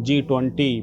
G20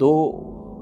2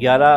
11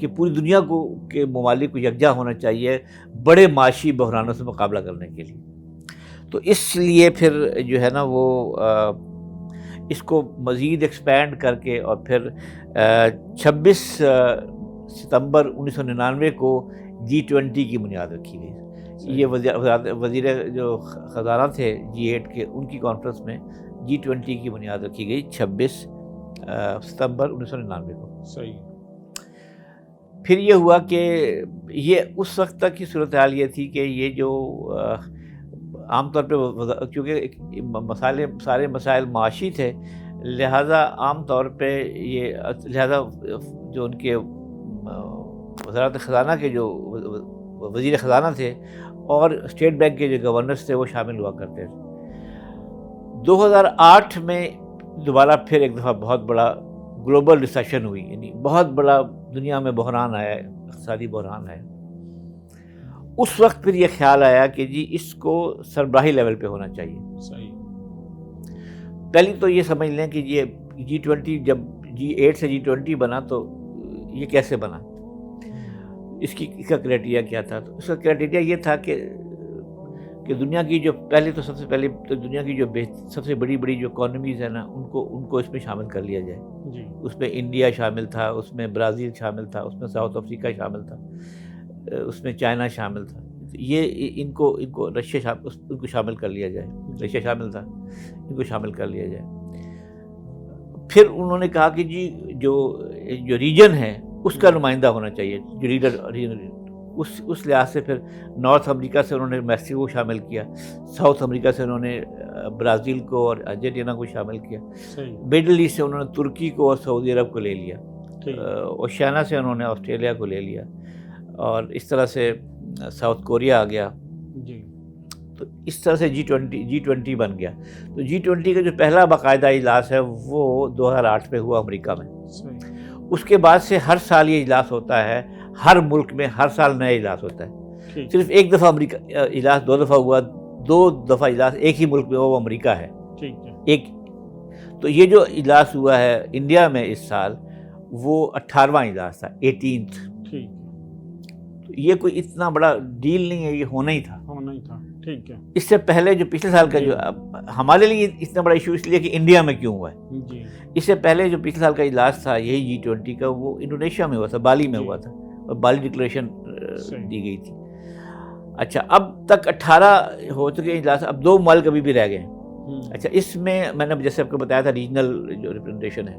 کہ پوری دنیا کو کے ممالک کو یکجا ہونا چاہیے بڑے معاشی بحرانوں سے مقابلہ کرنے کے لیے. تو اس لیے پھر جو ہے نا وہ اس کو مزید ایکسپینڈ کر کے اور پھر 26 ستمبر 1999 کو G20 کی بنیاد رکھی گئی. یہ وزیر جو خزانہ تھے G8 کے، ان کی کانفرنس میں G20 کی بنیاد رکھی گئی 26 ستمبر 1999 کو. صحیح. پھر یہ ہوا کہ یہ اس وقت تک کی صورتحال یہ تھی کہ یہ جو عام طور پہ کیونکہ سارے مسائل معاشی تھے، لہٰذا عام طور پہ یہ لہٰذا جو ان کے وزارت خزانہ کے جو وزیر خزانہ تھے اور اسٹیٹ بینک کے جو گورنرز تھے وہ شامل ہوا کرتے تھے. 2008 میں دوبارہ پھر ایک دفعہ بہت بڑا گلوبل ریسیشن ہوئی، یعنی بہت بڑا دنیا میں بحران آیا، اقتصادی بحران آیا. اس وقت پھر یہ خیال آیا کہ جی اس کو سربراہی لیول پہ ہونا چاہیے. صحیح. پہلی تو یہ سمجھ لیں کہ یہ G20 جب G8 سے G20 بنا تو یہ کیسے بنا، اس کا کرائٹیریا کیا تھا. تو اس کا کرائٹیریا یہ تھا کہ دنیا کی جو سب سے پہلے دنیا کی جو سب سے بڑی جو اکانومیز ہیں نا ان کو اس میں شامل کر لیا جائے. جی. اس میں انڈیا شامل تھا، اس میں برازیل شامل تھا، اس میں ساؤتھ افریقہ شامل تھا، اس میں چائنا شامل تھا. یہ ان کو رشیا ان کو شامل کر لیا جائے. رشیا شامل تھا، ان کو شامل کر لیا جائے. پھر انہوں نے کہا کہ جی جو ریجن ہے اس کا نمائندہ ہونا چاہیے، جو ریجن اس لحاظ سے پھر نارتھ امریکہ سے انہوں نے میکسیکو کو شامل کیا، ساؤتھ امریکہ سے انہوں نے برازیل کو اور ارجنٹینا کو شامل کیا، مڈل ایسٹ سے انہوں نے ترکی کو اور سعودی عرب کو لے لیا، اوشیانیا سے انہوں نے آسٹریلیا کو لے لیا، اور اس طرح سے ساؤتھ کوریا آ گیا. تو اس طرح سے G20 بن گیا. تو G20 کا جو پہلا باقاعدہ اجلاس ہے وہ 2008 میں ہوا امریکہ میں. اس کے بعد سے ہر سال یہ اجلاس ہوتا ہے، ہر ملک میں ہر سال نیا اجلاس ہوتا ہے. صرف ایک دفعہ امریکہ اجلاس 2 دفعہ ہوا، 2 دفعہ اجلاس ایک ہی ملک میں، وہ امریکہ ہے. ایک تو یہ جو اجلاس ہوا ہے انڈیا میں اس سال وہ 18واں اجلاس تھا، 18th. یہ کوئی اتنا بڑا ڈیل نہیں ہے، یہ ہونا ہی تھا. ٹھیک ہے. اس سے پہلے جو پچھلے سال کا جو ہمارے لیے اتنا بڑا ایشو اس لیے کہ انڈیا میں کیوں ہوا ہے. اس سے پہلے جو پچھلے سال کا اجلاس تھا یہی G20 کا، وہ انڈونیشیا میں ہوا تھا، بالی میں ہوا تھا، اور بالی ڈکلیریشن دی گئی تھی. اچھا، اب تک 18 ہو چکے اجلاس، اب 2 ممالک ابھی بھی رہ گئے ہیں. اچھا، اس میں نے جیسے آپ کو بتایا تھا ریجنل جو ریپرزنٹیشن ہے،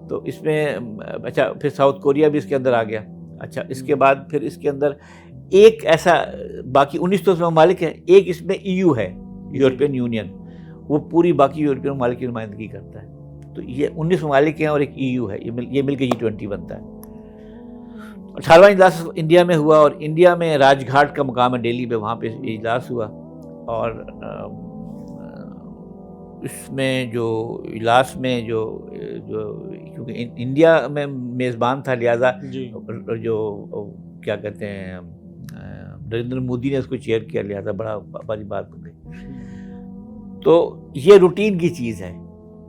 تو اس میں اچھا پھر ساؤتھ کوریا بھی اس کے اندر آ گیا. اچھا، اس کے بعد پھر اس کے اندر ایک ایسا، باقی 19 ممالک ہیں، ایک اس میں EU ہے، یورپین یونین، وہ پوری باقی یورپین ممالک کی نمائندگی کرتا ہے. تو یہ 19 ممالک ہیں اور ایک EU ہے، یہ مل کے G20 بنتا ہے. 18واں اجلاس انڈیا میں ہوا، اور انڈیا میں راج گھاٹ کا مقام ہے دہلی پہ، وہاں پہ اجلاس ہوا. اور اس میں جو اجلاس میں جو کیونکہ انڈیا میں میزبان تھا، لہٰذا جو کیا کہتے ہیں نریندر مودی نے اس کو چیئر کیا، لہٰذا بڑی بات بن گئی. تو یہ روٹین کی چیز ہے.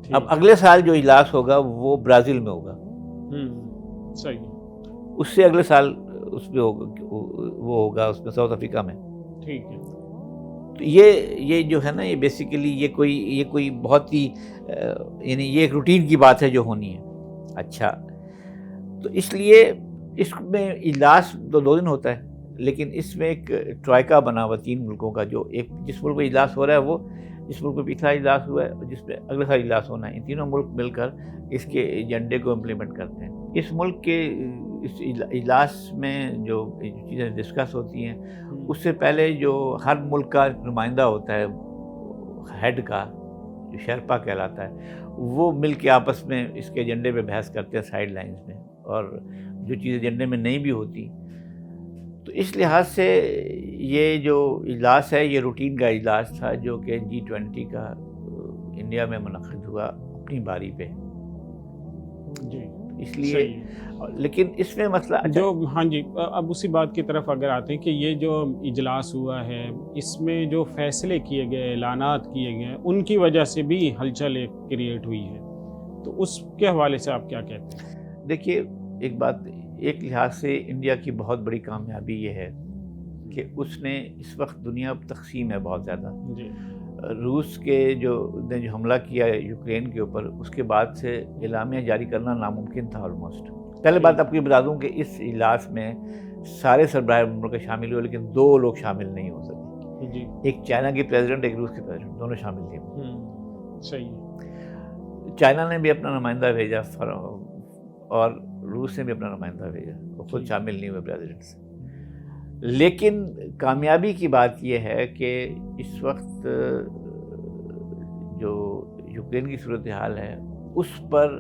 اب اگلے سال جو اجلاس ہوگا وہ برازیل میں ہوگا. صحیح. اس سے اگلے سال اس میں وہ ہوگا اس میں ساؤتھ افریقہ میں. ٹھیک ہے. تو یہ جو ہے نا، یہ بیسیکلی یہ کوئی بہت ہی یعنی یہ ایک روٹین کی بات ہے جو ہونی ہے. اچھا، تو اس لیے اس میں اجلاس 2 دن ہوتا ہے، لیکن اس میں ایک ٹرائکا بنا ہوا 3 ملکوں کا، جو ایک جس ملک میں اجلاس ہو رہا ہے وہ جس ملک میں پچھلا اجلاس ہوا ہے اور جس میں اگلے سال اجلاس ہونا ہے، ان تینوں ملک مل کر اس کے ایجنڈے کو امپلیمنٹ کرتے ہیں. اس ملک کے اس اجلاس میں جو چیزیں ڈسکس ہوتی ہیں، اس سے پہلے جو ہر ملک کا نمائندہ ہوتا ہے، ہیڈ کا جو شیرپا کہلاتا ہے، وہ مل کے آپس میں اس کے ایجنڈے پہ بحث کرتے ہیں سائڈ لائنز میں، اور جو چیزیں ایجنڈے میں نہیں بھی ہوتی. تو اس لحاظ سے یہ جو اجلاس ہے یہ روٹین کا اجلاس تھا جو کہ G20 کا انڈیا میں منعقد ہوا اپنی باری پہ. جی، اس لیے لیکن اس میں مسئلہ جو ہاں جی، اب اسی بات کی طرف اگر آتے ہیں کہ یہ جو اجلاس ہوا ہے اس میں جو فیصلے کیے گئے، اعلانات کیے گئے، ان کی وجہ سے بھی ہلچل کریٹ ہوئی ہے، تو اس کے حوالے سے آپ کیا کہتے ہیں؟ دیکھیے، ایک بات ایک لحاظ سے انڈیا کی بہت بڑی کامیابی یہ ہے کہ اس نے اس وقت دنیا تقسیم ہے بہت زیادہ. جی روس کے نے جو حملہ کیا ہے یوکرین کے اوپر، اس کے بعد سے اعلامیہ جاری کرنا ناممکن تھا آلموسٹ. پہلے بات آپ کو یہ بتا دوں کہ اس اجلاس میں سارے سربراہ ملک شامل ہوئے، لیکن 2 لوگ شامل نہیں ہو سکے. جی ایک چائنا کے پریزیڈنٹ، ایک روس کے پریزیڈنٹ، دونوں شامل تھے. صحیح. چائنا نے بھی اپنا نمائندہ بھیجا اور روس نے بھی اپنا نمائندہ بھیجا، وہ خود شامل نہیں ہوئے پریزیڈنٹ سے. لیکن کامیابی کی بات یہ ہے کہ اس وقت جو یوکرین کی صورتحال ہے اس پر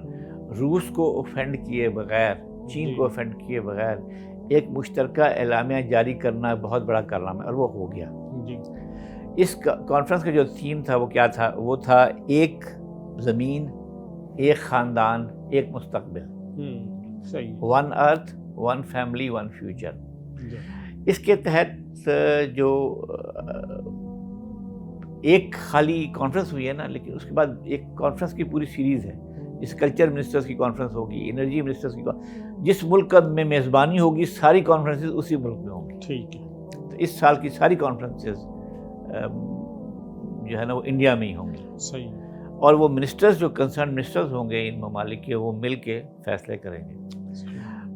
روس کو اوفینڈ کیے بغیر، چین کو اوفینڈ کیے بغیر ایک مشترکہ اعلامیہ جاری کرنا بہت بڑا کارنامہ ہے، اور وہ ہو گیا. جی اس کانفرنس کا جو تھیم تھا وہ کیا تھا؟ وہ تھا ایک زمین، ایک خاندان، ایک مستقبل. صحیح. 1 ارتھ، 1 فیملی، 1 فیوچر. جی اس کے تحت جو ایک خالی کانفرنس ہوئی ہے نا، لیکن اس کے بعد ایک کانفرنس کی پوری سیریز ہے. جس کلچر منسٹرز کی کانفرنس ہوگی، انرجی منسٹرز کی جس ملک میں میزبانی ہوگی ساری کانفرنسز اسی ملک میں ہوں گی. ٹھیک ہے. تو اس سال کی ساری کانفرنسز جو ہے نا وہ انڈیا میں ہی ہوں گی. صحیح. اور وہ منسٹرز جو کنسرن منسٹرز ہوں گے ان ممالک کے، وہ مل کے فیصلے کریں گے.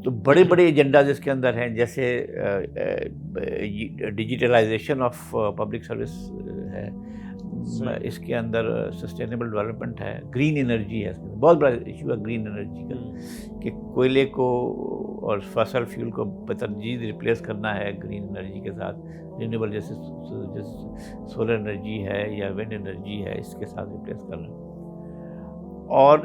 تو بڑے بڑے ایجنڈاز اس کے اندر ہیں، جیسے ڈیجیٹلائزیشن آف پبلک سروس ہے، اس کے اندر سسٹینیبل ڈیولپمنٹ ہے، گرین انرجی ہے. اس کے بہت بڑا ایشو ہے گرین انرجی کا، کہ کوئلے کو اور فسل فیول کو بتدریج ریپلیس کرنا ہے گرین انرجی کے ساتھ، رینیویبل جیسے سولر انرجی ہے یا ونڈ انرجی ہے، اس کے ساتھ ریپلیس کرنا. اور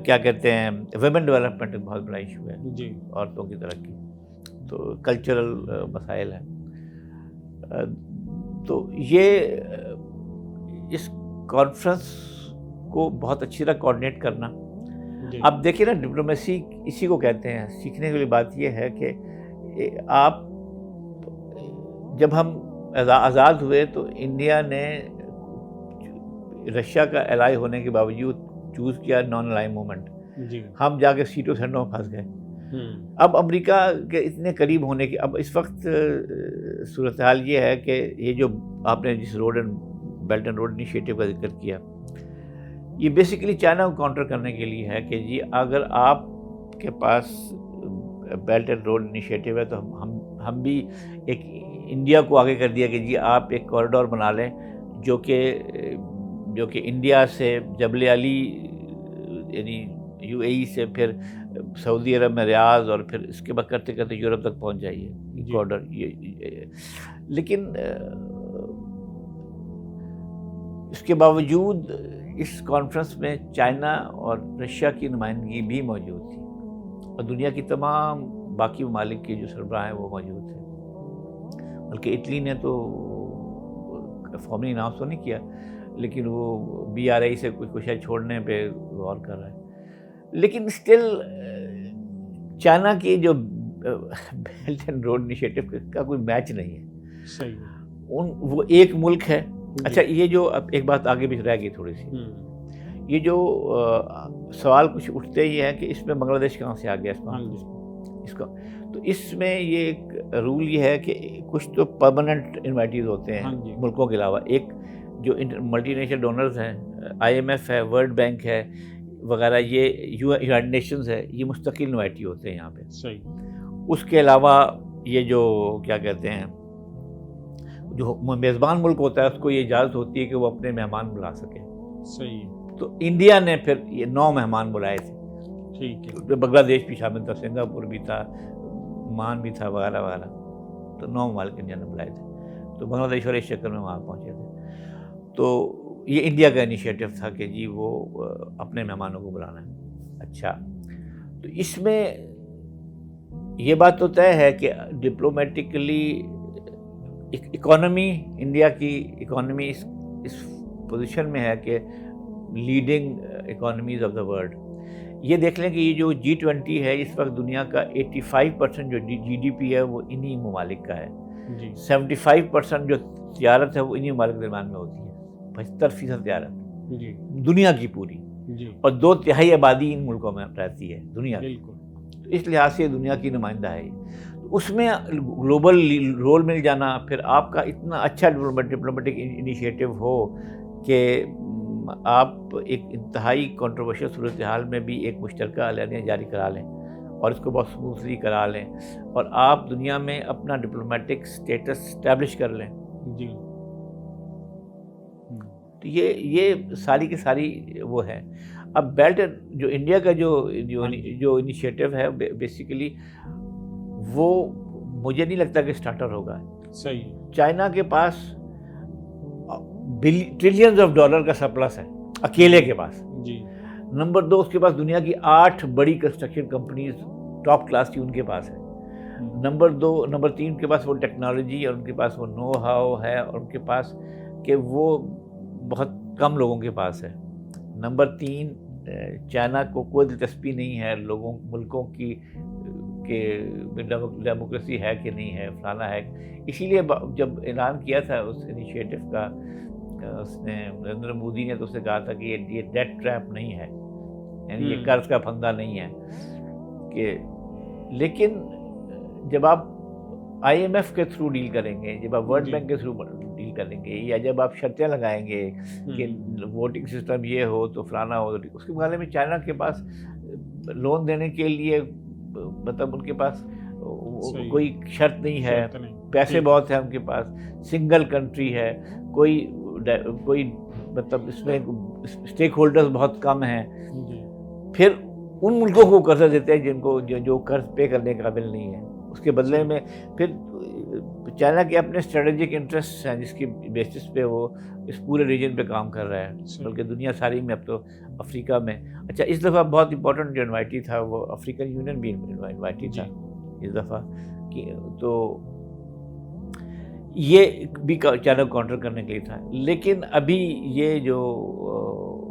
کیا کہتے ہیں ویمن ڈیولپمنٹ ایک بہت بڑا ایشو ہے. جی عورتوں کی ترقی. تو کلچرل مسائل ہیں. تو یہ اس کانفرنس کو بہت اچھی طرح کوآرڈینیٹ کرنا. اب دیکھیں نا، ڈپلومیسی اسی کو کہتے ہیں. سیکھنے والی بات یہ ہے کہ آپ جب ہم آزاد ہوئے تو انڈیا نے رشیا کا الائی ہونے کے باوجود چوز کیا نان الائی موومنٹ. جی ہم جا کے سیٹوں سینٹوں میں پھنس گئے. اب امریکہ کے اتنے قریب ہونے کی اب اس وقت صورتحال یہ ہے کہ یہ جو آپ نے جس road and belt and road initiative کا ذکر کیا، یہ بیسیکلی چائنا کو کاؤنٹر کرنے کے لیے ہے کہ جی اگر آپ کے پاس بیلٹ اینڈ روڈ انیشیٹو ہے تو ہم بھی ایک انڈیا کو آگے کر دیا کہ جی آپ ایک کوریڈور بنا لیں جو کہ انڈیا سے جبل علی یعنی یو اے ای سے پھر سعودی عرب میں ریاض اور پھر اس کے بعد کرتے کرتے یورپ تک پہنچ جائیے کوریڈور. لیکن اس کے باوجود اس کانفرنس میں چائنا اور رشیا کی نمائندگی بھی موجود تھی، اور دنیا کی تمام باقی ممالک کے جو سربراہ ہیں وہ موجود تھے. بلکہ اٹلی نے تو فارملی اناؤنس تو نہیں کیا، لیکن وہ BRI سے کچھ شاید چھوڑنے پہ غور کر رہا ہے. لیکن اسٹل چائنا کی جو بیلٹ اینڈ روڈ انیشیٹو کا کوئی میچ نہیں ہے. صحیح. وہ ایک ملک ہے. اچھا، یہ جو اب ایک بات آگے بھی رہ گئی تھوڑی سی، یہ جو سوال کچھ اٹھتے ہی ہے کہ اس میں بنگلہ دیش کہاں سے آ گیا اس کا. تو اس میں یہ ایک رول یہ ہے کہ کچھ تو پرماننٹ انوائٹیز ہوتے ہیں ملکوں کے علاوہ. ایک جو ملٹی نیشنل ڈونرز ہیں، IMF ہے، ورلڈ بینک ہے وغیرہ، یہ یونائٹڈ نیشنز ہے، یہ مستقل انوائٹی ہوتے ہیں یہاں پہ. صحیح. اس کے علاوہ یہ جو کیا کہتے ہیں جو میزبان ملک ہوتا ہے اس کو یہ اجازت ہوتی ہے کہ وہ اپنے مہمان بلا سکے. صحیح. تو انڈیا نے پھر یہ 9 مہمان بلائے تھے. ٹھیک ہے. بنگلہ دیش بھی شامل تھا، سنگاپور بھی تھا، مان بھی تھا وغیرہ وغیرہ. تو 9 ممالک انڈیا نے بلائے تھے. تو بنگلہ دیش والے اس چکر میں وہاں پہنچے تھے. تو یہ انڈیا کا انیشیٹو تھا کہ جی وہ اپنے مہمانوں کو بلانا ہے. اچھا، تو اس میں یہ بات تو طے ہے کہ ڈپلومیٹکلی اکانومی، انڈیا کی اکانومی اس پوزیشن میں ہے کہ leading economies of the world. یہ دیکھ لیں کہ یہ جو G20 ہے اس وقت دنیا کا 85% جو GDP ہے وہ انہی ممالک کا ہے. 75% جو تجارت ہے وہ انہی ممالک کے درمیان میں ہوتی ہے. 75% تجارت دنیا کی پوری، اور 2/3 آبادی ان ملکوں میں رہتی ہے دنیا کی. اس لحاظ سے دنیا کی نمائندہ ہے. اس میں گلوبل رول مل جانا، پھر آپ کا اتنا اچھا ڈپلومیٹک انیشیٹو ہو کہ آپ ایک انتہائی کنٹروورشل صورتحال میں بھی ایک مشترکہ اعلامیہ جاری کرا لیں اور اس کو بہت اسموتھلی کرا لیں، اور آپ دنیا میں اپنا ڈپلومیٹک اسٹیٹس اسٹیبلش کر لیں. جی. تو یہ ساری کی ساری وہ ہے. اب بیلٹ جو انڈیا کا جو انیشیٹو ہے بیسیکلی وہ مجھے نہیں لگتا کہ اسٹارٹر ہوگا. صحیح. چائنا کے پاس ٹریلینز آف ڈالر کا سرپلس ہے اکیلے کے پاس. جی. نمبر 2 اس کے پاس دنیا کی 8 بڑی کنسٹرکشن کمپنیز ٹاپ کلاس کی ان کے پاس ہے. نمبر 3 کے پاس وہ ٹیکنالوجی اور ان کے پاس وہ نو ہاؤ ہے اور ان کے پاس کہ وہ بہت کم لوگوں کے پاس ہے. نمبر 3 چائنا کو کوئی دلچسپی نہیں ہے ملکوں کی کہ ڈیموکریسی ہے کہ نہیں ہے، فلانا ہے. اسی لیے جب اعلان کیا تھا اس انیشیٹو کا اس نے نریندر مودی نے تو اسے کہا تھا کہ یہ ڈیٹ ٹریپ نہیں ہے، یعنی یہ قرض کا پھندا نہیں ہے کہ. لیکن جب آپ IMF کے تھرو ڈیل کریں گے، جب آپ ورلڈ بینک کے تھرو ڈیل کریں گے، یا جب آپ شرطیں لگائیں گے کہ ووٹنگ سسٹم یہ ہو تو فلانا ہو، اس کے مقابلے میں چائنا کے پاس لون دینے کے لیے مطلب ان کے پاس کوئی شرط نہیں ہے، پیسے بہت ہیں ان کے پاس، سنگل کنٹری ہے، کوئی مطلب اس میں اسٹیک ہولڈرز بہت کم ہیں. پھر ان ملکوں کو قرضہ دیتے ہیں جن کو جو قرض پے کرنے کے قابل نہیں ہے. اس کے بدلے میں پھر چائنا کے اپنے اسٹریٹجک انٹرسٹ ہیں جس کی بیسس پہ وہ اس پورے ریجن پہ کام کر رہا ہے، بلکہ دنیا ساری میں. اب تو افریقہ میں اچھا اس دفعہ بہت امپورٹنٹ جو انوائٹی تھا وہ افریقن یونین بھی انوائٹی تھا اس دفعہ. تو یہ بھی چائنا کو کاؤنٹر کرنے کے لیے تھا. لیکن ابھی یہ جو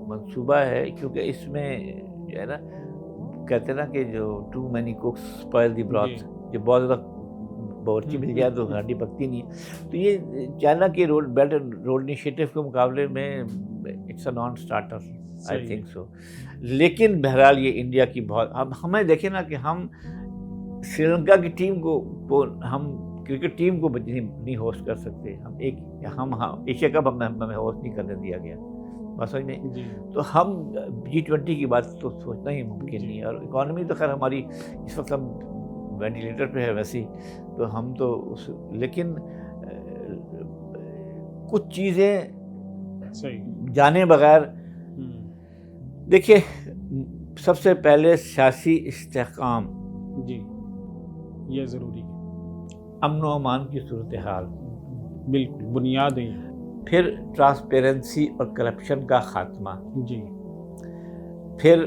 منصوبہ ہے کیونکہ اس میں جو ہے نا کہتے ہیں نا کہ جو ٹو مینی کوکس اسپوائل دی براث، جو بہت زیادہ باورچی مل جائے تو ہانڈی پکتی نہیں ہے. تو یہ چائنا کے بیلٹ اینڈ روڈ انیشیٹو کے مقابلے میں it's a non starter I think so. لیکن بہرحال یہ انڈیا کی بہت، اب ہمیں دیکھیں نا کہ ہم سری لنکا کی ٹیم کو ہم کرکٹ ٹیم کو نہیں ہوسٹ کر سکتے. ہم ایشیا کپ ہمیں ہوسٹ نہیں کرنے دیا گیا بس سمجھ میں. تو ہم G20 کی بات تو سوچنا ہی ممکن نہیں ہے. اور اکانومی تو خیر ہماری اس وقت ہم وینٹیلیٹر پہ ہے ویسے ہی، تو ہم تو لیکن کچھ چیزیں جانے بغیر دیکھیے، سب سے پہلے سیاسی استحکام، جی یہ ضروری ہے. امن و امان کی صورتحال بالکل بنیاد ہے. پھر ٹرانسپیرنسی اور کرپشن کا خاتمہ. جی. پھر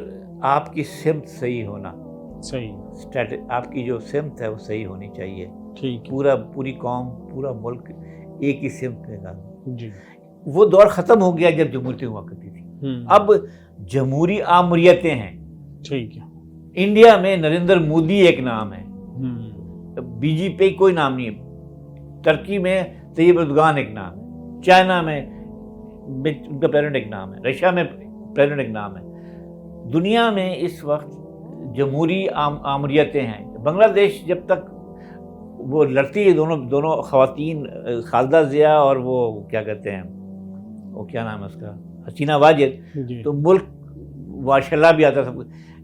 آپ کی سمت صحیح ہونا. صحیح. آپ کی جو سمت ہے وہ صحیح ہونی چاہیے. ٹھیک. پوری قوم، پورا ملک ایک ہی سمت میں گا. جی. وہ دور ختم ہو گیا جب جمہوریتیں ہوا کرتی تھی. اب جمہوری آمریتیں ہیں. ٹھیک ہے. انڈیا میں نریندر مودی ایک نام ہے، BJP کوئی نام نہیں ہے. ترکی میں طیب اردگان ایک نام ہے. چائنا میں ان کا پریزیڈنٹ ایک نام ہے. رشیا میں پریزیڈنٹ ایک نام ہے. دنیا میں اس وقت جمہوری آمریتیں ہیں. بنگلہ دیش جب تک وہ لڑتی ہے، دونوں خواتین خالدہ ضیاء اور وہ کیا کہتے ہیں، وہ کیا نام ہے اس کا، حسینہ واجد، تو ملک ماشاء اللہ بھی آتا تھا.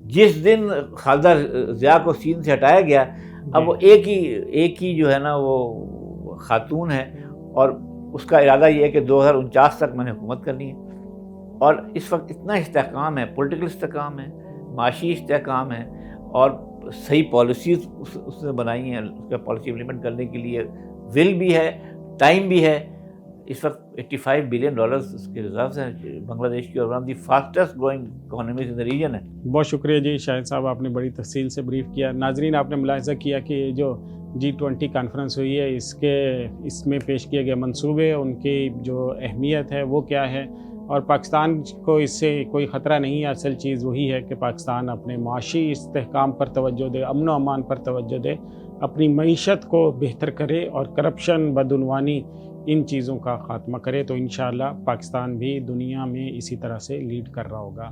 جس دن خالدہ ضیاء کو سین سے ہٹایا گیا، اب وہ ایک ہی جو ہے نا وہ خاتون ہے، اور اس کا ارادہ یہ ہے کہ 2049 تک میں نے حکومت کرنی ہے. اور اس وقت اتنا استحکام ہے، پولیٹیکل استحکام ہے، معاشی استحکام ہے، اور صحیح پالیسیز اس نے بنائی ہیں. اس کا پالیسی امپلیمنٹ کرنے کے لیے ول بھی ہے، ٹائم بھی ہے. اس وقت $85 بلین اس کے ریزروز ہیں بنگلہ دیش کی، اور one of the fastest growing economies in the region ہے. بہت شکریہ جی شاہد صاحب، آپ نے بڑی تفصیل سے بریف کیا. ناظرین، آپ نے ملاحظہ کیا کہ جو G20 کانفرنس ہوئی ہے، اس میں پیش کیے گئے منصوبے، ان کی جو اہمیت ہے وہ کیا ہے، اور پاکستان کو اس سے کوئی خطرہ نہیں ہے. اصل چیز وہی ہے کہ پاکستان اپنے معاشی استحکام پر توجہ دے، امن و امان پر توجہ دے، اپنی معیشت کو بہتر کرے، اور کرپشن، بدعنوانی، ان چیزوں کا خاتمہ کرے. تو انشاءاللہ پاکستان بھی دنیا میں اسی طرح سے لیڈ کر رہا ہوگا.